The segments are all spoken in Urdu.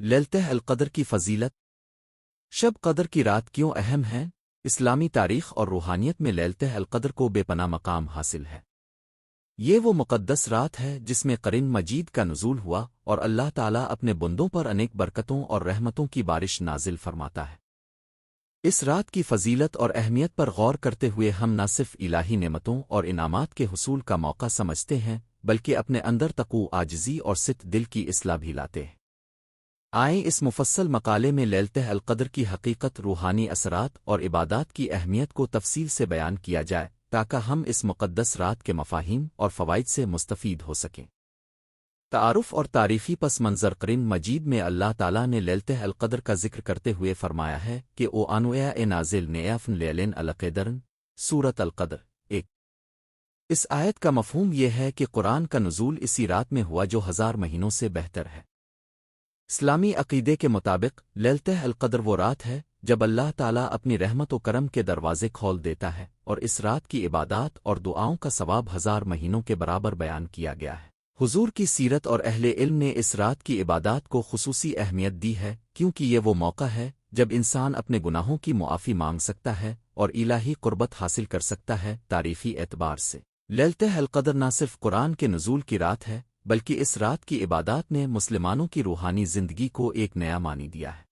لیلتہ القدر کی فضیلت۔ شب قدر کی رات کیوں اہم ہے؟ اسلامی تاریخ اور روحانیت میں لیلتہ القدر کو بے پناہ مقام حاصل ہے۔ یہ وہ مقدس رات ہے جس میں قرآن مجید کا نزول ہوا اور اللہ تعالیٰ اپنے بندوں پر انیک برکتوں اور رحمتوں کی بارش نازل فرماتا ہے۔ اس رات کی فضیلت اور اہمیت پر غور کرتے ہوئے ہم نہ صرف الہی نعمتوں اور انعامات کے حصول کا موقع سمجھتے ہیں بلکہ اپنے اندر تقوی، عاجزی اور ست دل کی اصلاح بھی لاتے ہیں۔ آئیں اس مفصل مقالے میں لیلتہ القدر کی حقیقت، روحانی اثرات اور عبادات کی اہمیت کو تفصیل سے بیان کیا جائے تاکہ ہم اس مقدس رات کے مفاہیم اور فوائد سے مستفید ہو سکیں۔ تعارف اور تاریخی پس منظر۔ قرآن مجید میں اللہ تعالیٰ نے لیلتہ القدر کا ذکر کرتے ہوئے فرمایا ہے کہ او انویا نازل نیافن لیلن القدرن سورت القدر 1۔ اس آیت کا مفہوم یہ ہے کہ قرآن کا نزول اسی رات میں ہوا جو 1000 مہینوں سے بہتر ہے۔ اسلامی عقیدے کے مطابق لیلتہ القدر وہ رات ہے جب اللہ تعالیٰ اپنی رحمت و کرم کے دروازے کھول دیتا ہے، اور اس رات کی عبادات اور دعاؤں کا ثواب 1000 مہینوں کے برابر بیان کیا گیا ہے۔ حضور کی سیرت اور اہل علم نے اس رات کی عبادات کو خصوصی اہمیت دی ہے کیونکہ یہ وہ موقع ہے جب انسان اپنے گناہوں کی معافی مانگ سکتا ہے اور الہی قربت حاصل کر سکتا ہے۔ تاریخی اعتبار سے لیلتہ القدر نہ صرف قرآن کے نزول کی رات ہے بلکہ اس رات کی عبادات نے مسلمانوں کی روحانی زندگی کو ایک نیا معنی دیا ہے۔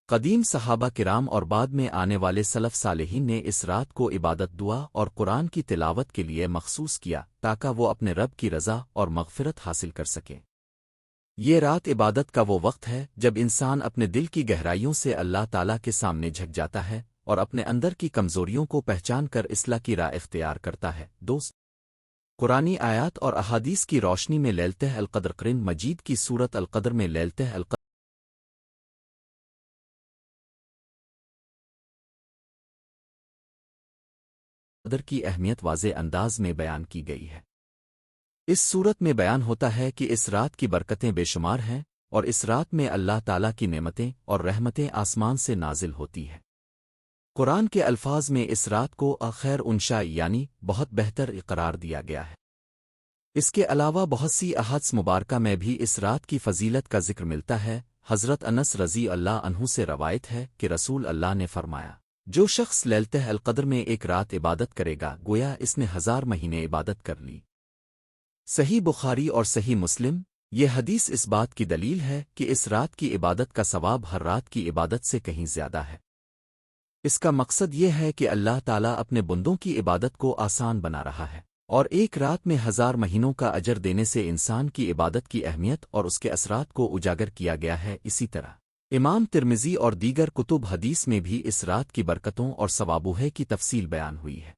قدیم صحابہ کرام اور بعد میں آنے والے سلف صالحین نے اس رات کو عبادت، دعا اور قرآن کی تلاوت کے لیے مخصوص کیا تاکہ وہ اپنے رب کی رضا اور مغفرت حاصل کر سکیں۔ یہ رات عبادت کا وہ وقت ہے جب انسان اپنے دل کی گہرائیوں سے اللہ تعالیٰ کے سامنے جھک جاتا ہے اور اپنے اندر کی کمزوریوں کو پہچان کر اصلاح کی راہ اختیار کرتا ہے۔ دوست، قرآنی آیات اور احادیث کی روشنی میں لیلتہ القدر۔ قرآن مجید کی سورت القدر میں لیلتہ القدر کی اہمیت واضح انداز میں بیان کی گئی ہے۔ اس صورت میں بیان ہوتا ہے کہ اس رات کی برکتیں بے شمار ہیں اور اس رات میں اللہ تعالیٰ کی نعمتیں اور رحمتیں آسمان سے نازل ہوتی ہیں۔ قرآن کے الفاظ میں اس رات کو خیر انشا یعنی بہت بہتر قرار دیا گیا ہے۔ اس کے علاوہ بہت سی احادیث مبارکہ میں بھی اس رات کی فضیلت کا ذکر ملتا ہے۔ حضرت انس رضی اللہ عنہ سے روایت ہے کہ رسول اللہ نے فرمایا، جو شخص لیلتہ القدر میں ایک رات عبادت کرے گا گویا اس نے 1000 مہینے عبادت کر لی۔ صحیح بخاری اور صحیح مسلم۔ یہ حدیث اس بات کی دلیل ہے کہ اس رات کی عبادت کا ثواب ہر رات کی عبادت سے کہیں زیادہ ہے۔ اس کا مقصد یہ ہے کہ اللہ تعالیٰ اپنے بندوں کی عبادت کو آسان بنا رہا ہے، اور ایک رات میں 1000 مہینوں کا اجر دینے سے انسان کی عبادت کی اہمیت اور اس کے اثرات کو اجاگر کیا گیا ہے۔ اسی طرح امام ترمذی اور دیگر کتب حدیث میں بھی اس رات کی برکتوں اور ثوابوہے کی تفصیل بیان ہوئی ہے۔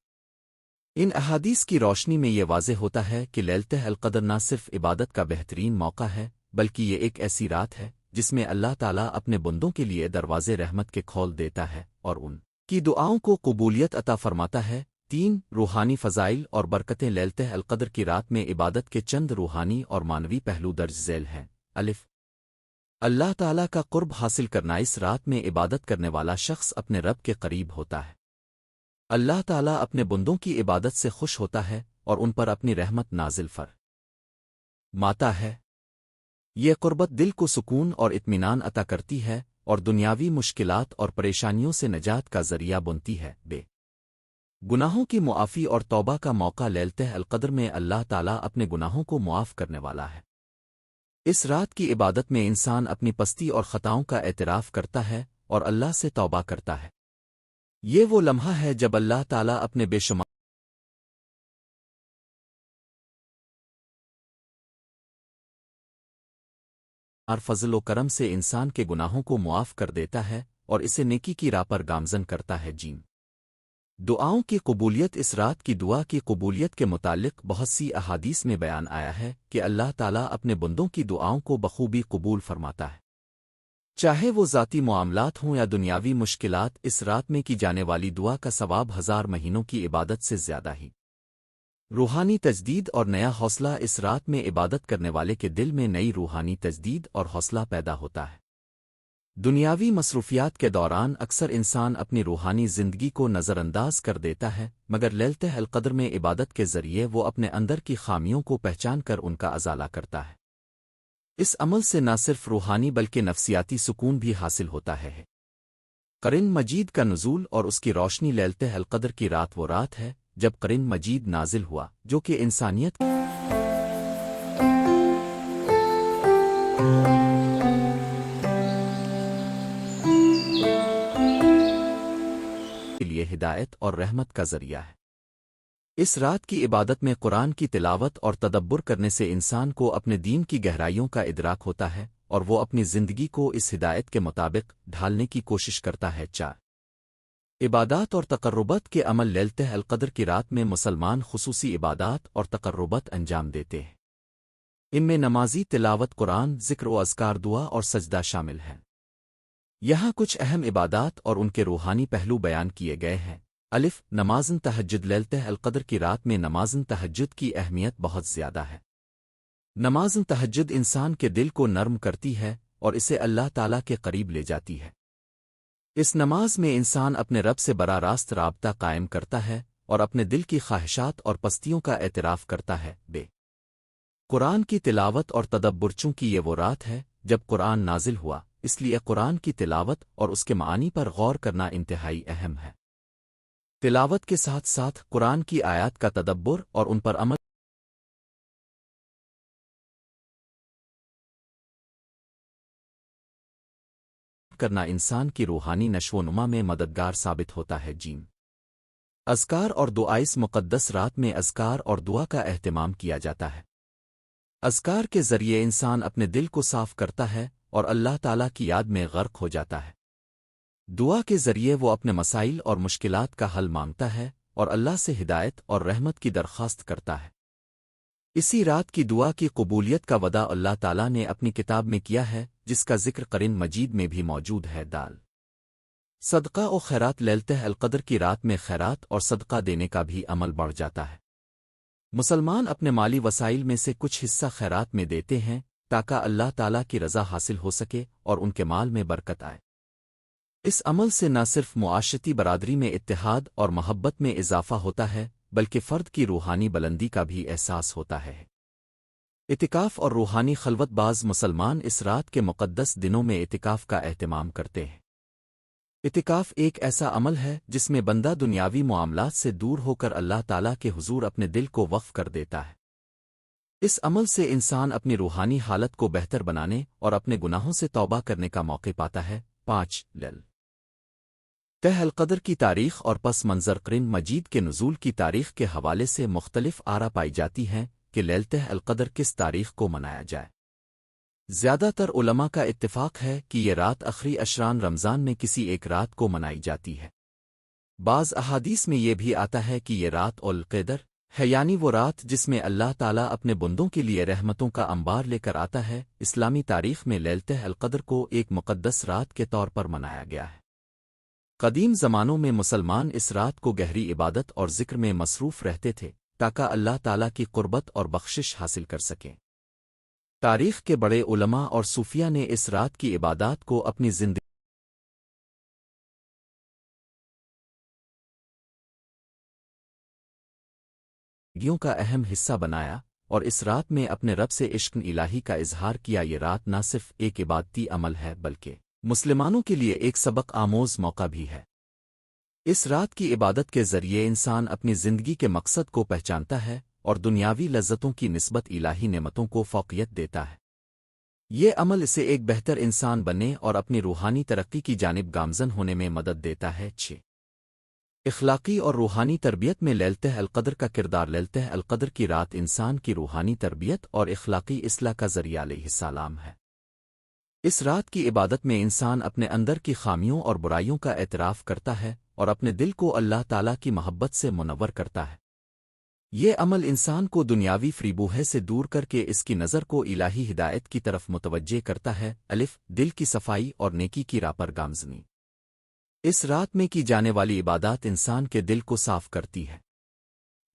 ان احادیث کی روشنی میں یہ واضح ہوتا ہے کہ لیلتہ القدر نہ صرف عبادت کا بہترین موقع ہے بلکہ یہ ایک ایسی رات ہے جس میں اللہ تعالیٰ اپنے بندوں کے لیے دروازے رحمت کے کھول دیتا ہے اور ان کی دعاؤں کو قبولیت عطا فرماتا ہے۔ 3 روحانی فضائل اور برکتیں۔ لیلتہ القدر کی رات میں عبادت کے چند روحانی اور معنوی پہلو درج ذیل ہیں۔ الف، اللہ تعالیٰ کا قرب حاصل کرنا۔ اس رات میں عبادت کرنے والا شخص اپنے رب کے قریب ہوتا ہے۔ اللہ تعالیٰ اپنے بندوں کی عبادت سے خوش ہوتا ہے اور ان پر اپنی رحمت نازل فرماتا ہے۔ یہ قربت دل کو سکون اور اطمینان عطا کرتی ہے اور دنیاوی مشکلات اور پریشانیوں سے نجات کا ذریعہ بنتی ہے۔ بے گناہوں کی معافی اور توبہ کا موقع۔ لیلتہ القدر میں اللہ تعالیٰ اپنے گناہوں کو معاف کرنے والا ہے۔ اس رات کی عبادت میں انسان اپنی پستی اور خطاؤں کا اعتراف کرتا ہے اور اللہ سے توبہ کرتا ہے۔ یہ وہ لمحہ ہے جب اللہ تعالیٰ اپنے بے شمار فضل و کرم سے انسان کے گناہوں کو معاف کر دیتا ہے اور اسے نیکی کی راہ پر گامزن کرتا ہے۔ دعاؤں کی قبولیت۔ اس رات کی دعا کی قبولیت کے متعلق بہت سی احادیث میں بیان آیا ہے کہ اللہ تعالیٰ اپنے بندوں کی دعاؤں کو بخوبی قبول فرماتا ہے، چاہے وہ ذاتی معاملات ہوں یا دنیاوی مشکلات۔ اس رات میں کی جانے والی دعا کا ثواب 1000 مہینوں کی عبادت سے زیادہ ہی۔ روحانی تجدید اور نیا حوصلہ۔ اس رات میں عبادت کرنے والے کے دل میں نئی روحانی تجدید اور حوصلہ پیدا ہوتا ہے۔ دنیاوی مصروفیات کے دوران اکثر انسان اپنی روحانی زندگی کو نظر انداز کر دیتا ہے، مگر لیلتہ القدر میں عبادت کے ذریعے وہ اپنے اندر کی خامیوں کو پہچان کر ان کا ازالہ کرتا ہے۔ اس عمل سے نہ صرف روحانی بلکہ نفسیاتی سکون بھی حاصل ہوتا ہے۔ قرآن مجید کا نزول اور اس کی روشنی لیلتہ القدر کی رات وہ رات ہے جب قرآن مجید نازل ہوا، جو کہ انسانیت کے لیے ہدایت اور رحمت کا ذریعہ ہے۔ اس رات کی عبادت میں قرآن کی تلاوت اور تدبر کرنے سے انسان کو اپنے دین کی گہرائیوں کا ادراک ہوتا ہے اور وہ اپنی زندگی کو اس ہدایت کے مطابق ڈھالنے کی کوشش کرتا ہے۔ عبادات اور تقربات کے عمل لیلتہ القدر کی رات میں مسلمان خصوصی عبادات اور تقربات انجام دیتے ہیں۔ ان میں نمازی تلاوت قرآن، ذکر و اذکار، دعا اور سجدہ شامل ہیں۔ یہاں کچھ اہم عبادات اور ان کے روحانی پہلو بیان کیے گئے ہیں۔ الف، نمازن تہجد۔ لیلتہ القدر کی رات میں نمازن تہجد کی اہمیت بہت زیادہ ہے۔ نمازن تہجد انسان کے دل کو نرم کرتی ہے اور اسے اللہ تعالیٰ کے قریب لے جاتی ہے۔ اس نماز میں انسان اپنے رب سے براہ راست رابطہ قائم کرتا ہے اور اپنے دل کی خواہشات اور پستیوں کا اعتراف کرتا ہے۔ قرآن کی تلاوت اور تدبر۔ چونکہ یہ وہ رات ہے جب قرآن نازل ہوا، اس لیے قرآن کی تلاوت اور اس کے معانی پر غور کرنا انتہائی اہم ہے۔ تلاوت کے ساتھ ساتھ قرآن کی آیات کا تدبر اور ان پر عمل کرنا انسان کی روحانی نشو و نما میں مددگار ثابت ہوتا ہے۔ اذکار اور دعا۔ اس مقدس رات میں اذکار اور دعا کا اہتمام کیا جاتا ہے۔ اذکار کے ذریعے انسان اپنے دل کو صاف کرتا ہے اور اللہ تعالیٰ کی یاد میں غرق ہو جاتا ہے۔ دعا کے ذریعے وہ اپنے مسائل اور مشکلات کا حل مانگتا ہے اور اللہ سے ہدایت اور رحمت کی درخواست کرتا ہے۔ اسی رات کی دعا کی قبولیت کا وعدہ اللہ تعالیٰ نے اپنی کتاب میں کیا ہے، جس کا ذکر قرآن مجید میں بھی موجود ہے۔ صدقہ و خیرات۔ لیلتہ القدر کی رات میں خیرات اور صدقہ دینے کا بھی عمل بڑھ جاتا ہے۔ مسلمان اپنے مالی وسائل میں سے کچھ حصہ خیرات میں دیتے ہیں تاکہ اللہ تعالیٰ کی رضا حاصل ہو سکے اور ان کے مال میں برکت آئے۔ اس عمل سے نہ صرف معاشرتی برادری میں اتحاد اور محبت میں اضافہ ہوتا ہے بلکہ فرد کی روحانی بلندی کا بھی احساس ہوتا ہے۔ اعتکاف اور روحانی خلوت۔ بعض مسلمان اس رات کے مقدس دنوں میں اعتکاف کا اہتمام کرتے ہیں۔ اعتکاف ایک ایسا عمل ہے جس میں بندہ دنیاوی معاملات سے دور ہو کر اللہ تعالیٰ کے حضور اپنے دل کو وقف کر دیتا ہے۔ اس عمل سے انسان اپنی روحانی حالت کو بہتر بنانے اور اپنے گناہوں سے توبہ کرنے کا موقع پاتا ہے۔ 5 لیلتہ القدر کی تاریخ اور پس منظر۔ قرآن مجید کے نزول کی تاریخ کے حوالے سے مختلف آرا پائی جاتی ہیں کہ لیلتہ القدر کس تاریخ کو منایا جائے۔ زیادہ تر علماء کا اتفاق ہے کہ یہ رات آخری اشران رمضان میں کسی ایک رات کو منائی جاتی ہے۔ بعض احادیث میں یہ بھی آتا ہے کہ یہ رات القدر ہے، یعنی وہ رات جس میں اللہ تعالیٰ اپنے بندوں کے لیے رحمتوں کا انبار لے کر آتا ہے۔ اسلامی تاریخ میں لیلتہ القدر کو ایک مقدس رات کے طور پر منایا گیا ہے۔ قدیم زمانوں میں مسلمان اس رات کو گہری عبادت اور ذکر میں مصروف رہتے تھے تاکہ اللہ تعالیٰ کی قربت اور بخشش حاصل کر سکیں۔ تاریخ کے بڑے علماء اور صوفیہ نے اس رات کی عبادات کو اپنی زندگیوں کا اہم حصہ بنایا اور اس رات میں اپنے رب سے عشق الہی کا اظہار کیا۔ یہ رات نہ صرف ایک عبادتی عمل ہے بلکہ مسلمانوں کے لیے ایک سبق آموز موقع بھی ہے۔ اس رات کی عبادت کے ذریعے انسان اپنی زندگی کے مقصد کو پہچانتا ہے اور دنیاوی لذتوں کی نسبت الہی نعمتوں کو فوقیت دیتا ہے۔ یہ عمل اسے ایک بہتر انسان بننے اور اپنی روحانی ترقی کی جانب گامزن ہونے میں مدد دیتا ہے۔ 6 اخلاقی اور روحانی تربیت میں لیلتہ القدر کا کردار۔ لیلتہ القدر کی رات انسان کی روحانی تربیت اور اخلاقی اصلاح کا ذریعہ علیہ السلام ہے۔ اس رات کی عبادت میں انسان اپنے اندر کی خامیوں اور برائیوں کا اعتراف کرتا ہے اور اپنے دل کو اللہ تعالیٰ کی محبت سے منور کرتا ہے۔ یہ عمل انسان کو دنیاوی فریبوہے سے دور کر کے اس کی نظر کو الہی ہدایت کی طرف متوجہ کرتا ہے۔ الف، دل کی صفائی اور نیکی کی راہ پر گامزنی۔ اس رات میں کی جانے والی عبادات انسان کے دل کو صاف کرتی ہے۔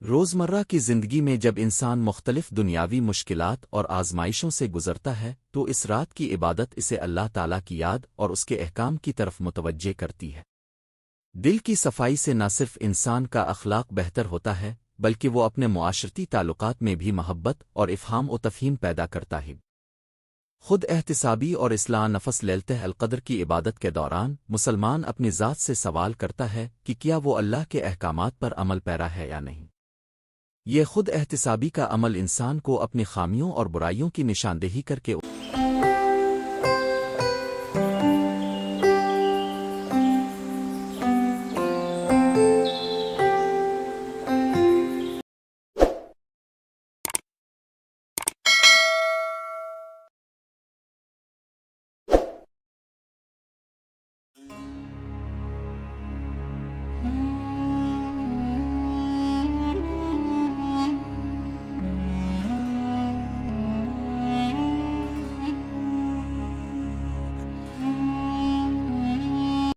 روزمرہ کی زندگی میں جب انسان مختلف دنیاوی مشکلات اور آزمائشوں سے گزرتا ہے تو اس رات کی عبادت اسے اللہ تعالیٰ کی یاد اور اس کے احکام کی طرف متوجہ کرتی ہے۔ دل کی صفائی سے نہ صرف انسان کا اخلاق بہتر ہوتا ہے بلکہ وہ اپنے معاشرتی تعلقات میں بھی محبت اور افہام و تفہیم پیدا کرتا ہے۔ خود احتسابی اور اصلاح نفس لیلتہ القدر کی عبادت کے دوران مسلمان اپنی ذات سے سوال کرتا ہے کہ کیا وہ اللہ کے احکامات پر عمل پیرا ہے یا نہیں۔ یہ خود احتسابی کا عمل انسان کو اپنی خامیوں اور برائیوں کی نشاندہی کر کے